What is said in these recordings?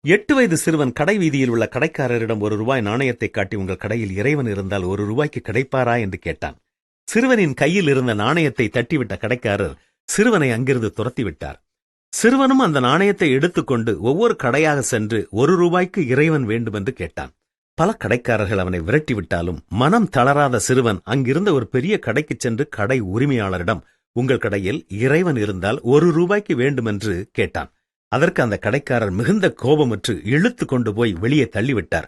8 வயது சிறுவன் கடை வீதியில் உள்ள கடைக்காரரிடம் ₹1 நாணயத்தை காட்டி, உங்கள் கடையில் இறைவன் இருந்தால் ₹1 கிடைப்பாரா என்று கேட்டான். சிறுவனின் கையில் இருந்த நாணயத்தை தட்டிவிட்ட கடைக்காரர் சிறுவனை அங்கிருந்து துரத்திவிட்டார். சிறுவனும் அந்த நாணயத்தை எடுத்துக்கொண்டு ஒவ்வொரு கடையாக சென்று ₹1 இறைவன் வேண்டுமென்று கேட்டான். பல கடைக்காரர்கள் அவனை விரட்டிவிட்டாலும் மனம் தளராத சிறுவன் அங்கிருந்த ஒரு பெரிய கடைக்குச் சென்று கடை உரிமையாளரிடம், உங்கள் கடையில் இறைவன் இருந்தால் ₹1 வேண்டுமென்று கேட்டான். அதற்கு அந்த கடைக்காரர் மிகுந்த கோபமுற்று இழுத்து கொண்டு போய் வெளியே தள்ளிவிட்டார்.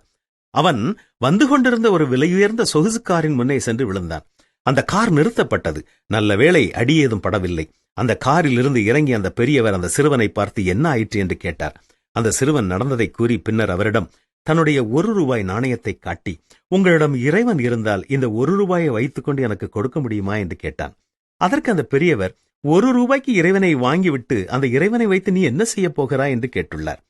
அவன் வந்து கொண்டிருந்த ஒரு விலையுயர்ந்த சொகுசு காரின் முன்னே சென்று விழுந்தான். அந்த கார் நிறுத்தப்பட்டது. நல்ல வேளை அடியேதும் படவில்லை. அந்த காரில் இருந்து இறங்கி அந்த பெரியவர் அந்த சிறுவனை பார்த்து என்ன ஆயிற்று என்று கேட்டார். அந்த சிறுவன் நடந்ததை கூறி பின்னர் அவரிடம் தன்னுடைய ₹1 நாணயத்தை காட்டி, உங்களிடம் இறைவன் இருந்தால் இந்த ₹1 வைத்துக்கொண்டு எனக்கு கொடுக்க முடியுமா என்று கேட்டான். அதற்கு அந்த பெரியவர், ₹1 இறைவனை வாங்கிவிட்டு அந்த இறைவனை வைத்து நீ என்ன செய்ய போகிறாய் என்று கேட்டுள்ளார்.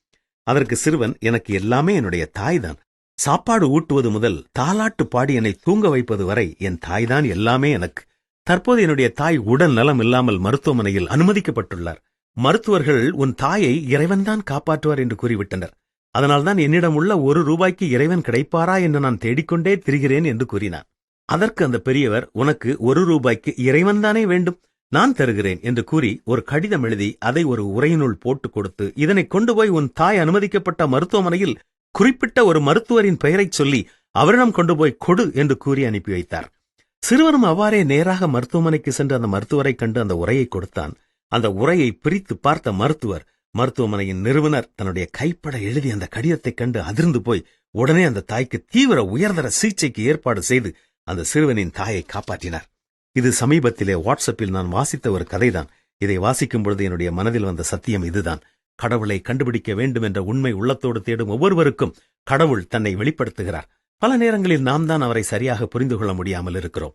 அதற்கு சிறுவன், எனக்கு எல்லாமே என்னுடைய தாய்தான். சாப்பாடு ஊட்டுவது முதல் தாலாட்டு பாடி என்னை தூங்க வைப்பது வரை என் தாய்தான் எல்லாமே எனக்கு. தற்போது என்னுடைய தாய் உடல் நலம் இல்லாமல் மருத்துவமனையில் அனுமதிக்கப்பட்டுள்ளார். மருத்துவர்கள் உன் தாயை இறைவன்தான் காப்பாற்றுவார் என்று கூறிவிட்டனர். அதனால்தான் என்னிடம் உள்ள ₹1 இறைவன் கிடைப்பாரா என்று நான் தேடிக்கொண்டே திரிகிறேன் என்று கூறினான். அதற்கு அந்த பெரியவர், உனக்கு ₹1 இறைவன்தானே வேண்டும், நான் தருகிறேன் என்று கூறி ஒரு கடிதம் எழுதி அதை ஒரு உரையினுள் போட்டுக் கொடுத்து, இதனை கொண்டு போய் உன் தாய் அனுமதிக்கப்பட்ட மருத்துவமனையில் குறிப்பிட்ட ஒரு மருத்துவரின் பெயரைச் சொல்லி அவரிடம் கொண்டு போய் கொடு என்று கூறி அனுப்பி வைத்தார். சிறுவனும் அவ்வாறே நேராக மருத்துவமனைக்கு சென்று அந்த மருத்துவரை கண்டு அந்த உரையை கொடுத்தான். அந்த உரையை பிரித்து பார்த்த மருத்துவமனையின் நிறுவனர் தன்னுடைய கைப்பட எழுதி அந்த கடிதத்தைக் கண்டு அதிர்ந்து போய் உடனே அந்த தாய்க்கு தீவிர உயர்தர சிகிச்சைக்கு ஏற்பாடு செய்து அந்த சிறுவனின் தாயை காப்பாற்றினார். இது சமீபத்திலே வாட்ஸ்அப்பில் நான் வாசித்த ஒரு கதைதான். இதை வாசிக்கும் பொழுது என்னுடைய மனதில் வந்த சத்தியம் இதுதான். கடவுளை கண்டுபிடிக்க வேண்டும் என்ற உண்மை உள்ளத்தோடு தேடும் ஒவ்வொருவருக்கும் கடவுள் தன்னை வெளிப்படுத்துகிறார். பல நேரங்களில் நாம் தான் அவரை சரியாக புரிந்து கொள்ள முடியாமல் இருக்கிறோம்.